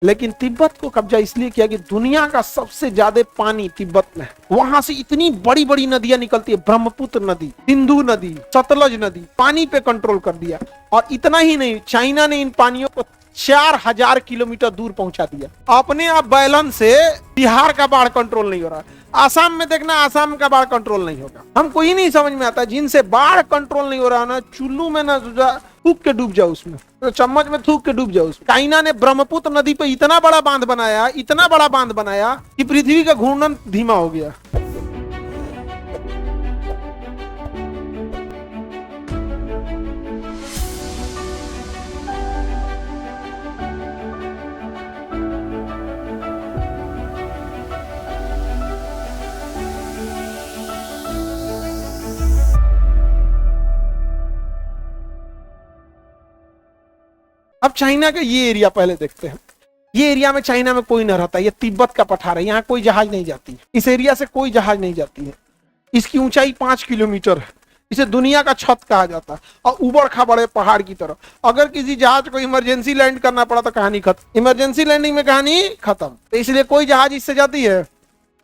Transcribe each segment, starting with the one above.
लेकिन तिब्बत को कब्जा इसलिए किया कि दुनिया का सबसे ज्यादा पानी तिब्बत में है। वहां से इतनी बड़ी बड़ी नदियां निकलती है, ब्रह्मपुत्र नदी, सिंधु नदी, सतलज नदी, पानी पे कंट्रोल कर दिया। और इतना ही नहीं, चाइना ने इन पानियों को 4000 किलोमीटर दूर पहुंचा दिया। अपने आप बैलन से बिहार का बाढ़ कंट्रोल नहीं हो रहा, आसाम में देखना, आसाम का बाढ़ कंट्रोल नहीं होगा। हमको ही नहीं समझ में आता, जिनसे बाढ़ कंट्रोल नहीं हो रहा ना, चुल्लू में ना थूक के डूब जाओ उसमें, तो चम्मच में थूक के डूब जाओ उसमें। चाइना ने ब्रह्मपुत्र नदी पे इतना बड़ा बांध बनाया, इतना बड़ा बांध बनाया कि पृथ्वी का घूर्णन धीमा हो गया। अब चाइना का ये एरिया पहले देखते हैं। ये एरिया में चाइना में कोई नहीं रहता, ये तिब्बत का पठार है, यहाँ कोई जहाज नहीं जाती है, इस एरिया से कोई जहाज नहीं जाती है। इसकी ऊंचाई 5 किलोमीटर है, इसे दुनिया का छत कहा जाता है, और उबड़ खाबड़ पहाड़ की तरह। अगर किसी जहाज को इमरजेंसी लैंड करना पड़ा तो कहानी खत्म, इमरजेंसी लैंडिंग में कहानी खत्म। तो इसलिए कोई जहाज इससे जाती है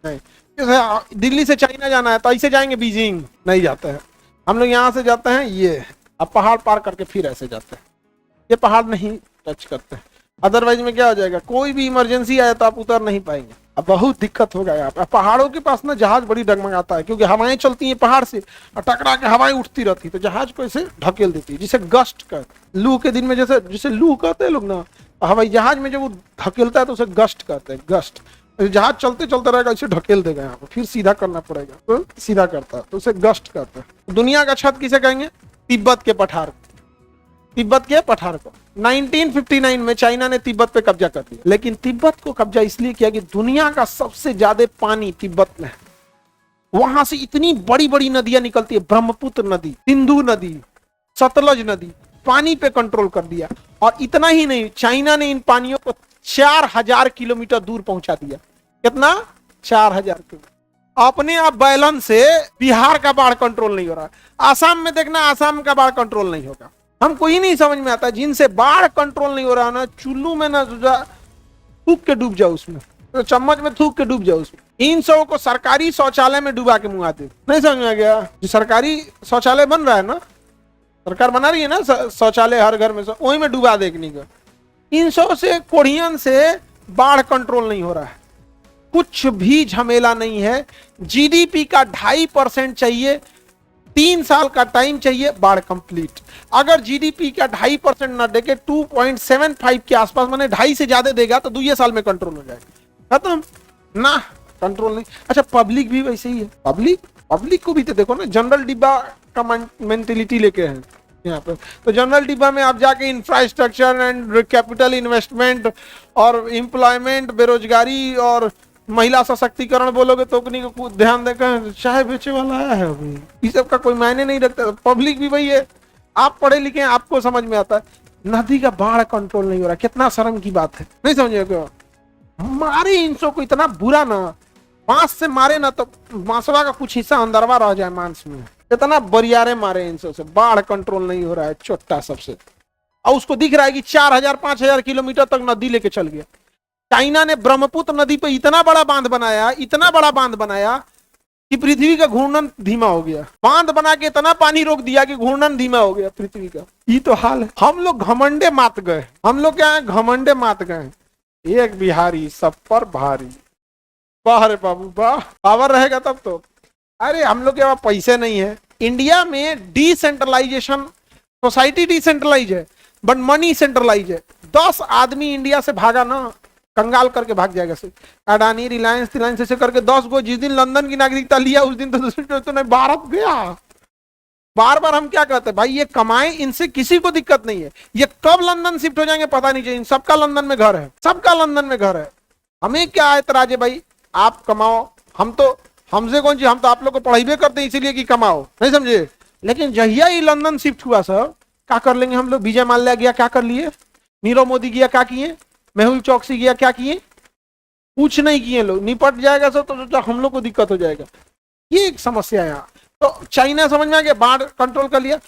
नहीं। जैसे दिल्ली से चाइना जाना है तो ऐसे जाएंगे, बीजिंग नहीं जाते हैं हम लोग, यहाँ से जाते हैं ये, अब पहाड़ पार करके फिर ऐसे जाते हैं, ये पहाड़ नहीं टच करते हैं। अदरवाइज में क्या हो जाएगा, कोई भी इमरजेंसी आए तो आप उतर नहीं पाएंगे, अब बहुत दिक्कत होगा यहाँ पे। पहाड़ों के पास ना जहाज बड़ी डगमगाता है, क्योंकि हवाएं चलती हैं पहाड़ से और टकरा के हवाएं उठती रहती, तो जहाज को ऐसे ढकेल देती है, जिसे गस्ट कहते। लू के दिन में जैसे जिसे लू कहते हैं लोग ना, हवाई जहाज में जब वो ढकेलता है तो उसे गस्ट कहते हैं, गस्ट। जहाज चलते चलते रहेगा, इसे ढकेल देगा यहाँ पे, फिर सीधा करना पड़ेगा तो सीधा करता है, तो उसे गस्ट कहते हैं। दुनिया का छत किसे कहेंगे, तिब्बत के पठार, तिब्बत के पठार को। 1959 में चाइना ने तिब्बत पे कब्जा कर दिया, लेकिन तिब्बत को कब्जा इसलिए किया कि दुनिया का सबसे ज्यादा पानी तिब्बत में है। वहां से इतनी बड़ी बड़ी नदियां निकलती है, ब्रह्मपुत्र नदी, सिंधु नदी, सतलज नदी, पानी पे कंट्रोल कर दिया। और इतना ही नहीं, चाइना ने इन पानियों को 4000 किलोमीटर दूर पहुंचा दिया। कितना, 4000 किलोमीटर। अपने आप बैलन से बिहार का बाढ़ कंट्रोल नहीं हो रहा, आसाम में देखना, आसाम का बाढ़ कंट्रोल नहीं होगा। हमको ही नहीं समझ में आता, जिनसे बाढ़ कंट्रोल नहीं हो रहा ना, चुल्लू में ना थूक के डूब जाओ उसमें, तो चम्मच में थूक के डूब जाओ उसमें। इन सब को सरकारी शौचालय में डुबा के मुंगा दे। नहीं समझ में आ गया, जो सरकारी शौचालय बन रहा है ना, सरकार बना रही है ना शौचालय हर घर में, वही में डुबा देखने का। इन सब से, कोढ़ियन से बाढ़ कंट्रोल नहीं हो रहा है, कुछ भी झमेला नहीं है। जीडीपी का 2.5% चाहिए, 3 साल का टाइम चाहिए, बाढ़ कंप्लीट। अगर जीडीपी का 2.5% ना देके 2.75 के आसपास, माने 2.5 से ज्यादा देगा तो 2 साल में कंट्रोल हो जाएगा, खत्म ना, कंट्रोल नहीं। अच्छा, पब्लिक भी वैसे ही है, पब्लिक को भी तो देखो ना, जनरल डिब्बा का मेंटेलिटी लेके हैं यहाँ पे। तो जनरल डिब्बा में आप जाके इंफ्रास्ट्रक्चर एंड कैपिटल इन्वेस्टमेंट और एम्प्लॉयमेंट, बेरोजगारी और महिला सशक्तिकरण बोलोगे तो को ध्यान देकर चाय बेचे वाला आया है अभी, ये सब का कोई मायने नहीं रखता। पब्लिक भी वही है, आप पढ़े लिखे हैं, आपको समझ में आता है। नदी का बाढ़ कंट्रोल नहीं हो रहा, कितना शर्म की बात है, नहीं समझे क्यों? मारे इंसों को इतना बुरा ना, बांस से मारे ना तो बांसवा का कुछ हिस्सा अंदरवा रह जाए मांस में, इतना बरियारे मारे इंसों से, बाढ़ कंट्रोल नहीं हो रहा है छोटा सबसे। और उसको दिख रहा है कि 4000-5000 किलोमीटर तक नदी लेके चल गया। चाइना ने ब्रह्मपुत्र नदी पे इतना बड़ा बांध बनाया, इतना बड़ा बांध बनाया कि पृथ्वी का घूर्णन धीमा हो गया। बांध बना के इतना पानी रोक दिया कि घूर्णन धीमा हो गया पृथ्वी का। ये तो हाल है। हम लोग घमंडे मात गए, हम लोग क्या है, घमंडे मात गए। एक बिहारी सब पर भारी, वाह रे बाबू वाह, पावर रहेगा तब तो। अरे हम लोग के पास पैसे नहीं है। इंडिया में डिसेंट्रलाइजेशन, सोसाइटी डिसेंट्रलाइज है बट मनी सेंट्रलाइज है। 10 आदमी इंडिया से भागा ना, कंगाल करके भाग जाएगा। अडानी, रिलायंस ऐसे करके 10 गो। जिस दिन लंदन की नागरिकता लिया उस दिन तो दूसरे तो नहीं, भारत गया। बार बार हम क्या कहते हैं, भाई ये कमाए, इनसे किसी को दिक्कत नहीं है। ये कब लंदन शिफ्ट हो जाएंगे पता नहीं चाहिए। सबका लंदन में घर है, सबका लंदन में घर है। हमें क्या एतराज है भाई, आप कमाओ, हम तो, हमसे कौन चीज, हम तो आप लोग को पढ़ाई करते हैं इसीलिए कि कमाओ, नहीं समझे। लेकिन जहिया ही लंदन शिफ्ट हुआ सर, क्या कर लेंगे हम लोग। विजय माल्या गया, क्या कर लिए। नीरव मोदी गया, क्या किए। मेहुल चौकसी गया, क्या किए। कुछ नहीं किए लोग। निपट जाएगा सर तो हम लोग को दिक्कत हो जाएगा। ये एक समस्या है यहाँ। तो चाइना समझ में आ गया, बाढ़ कंट्रोल कर लिया।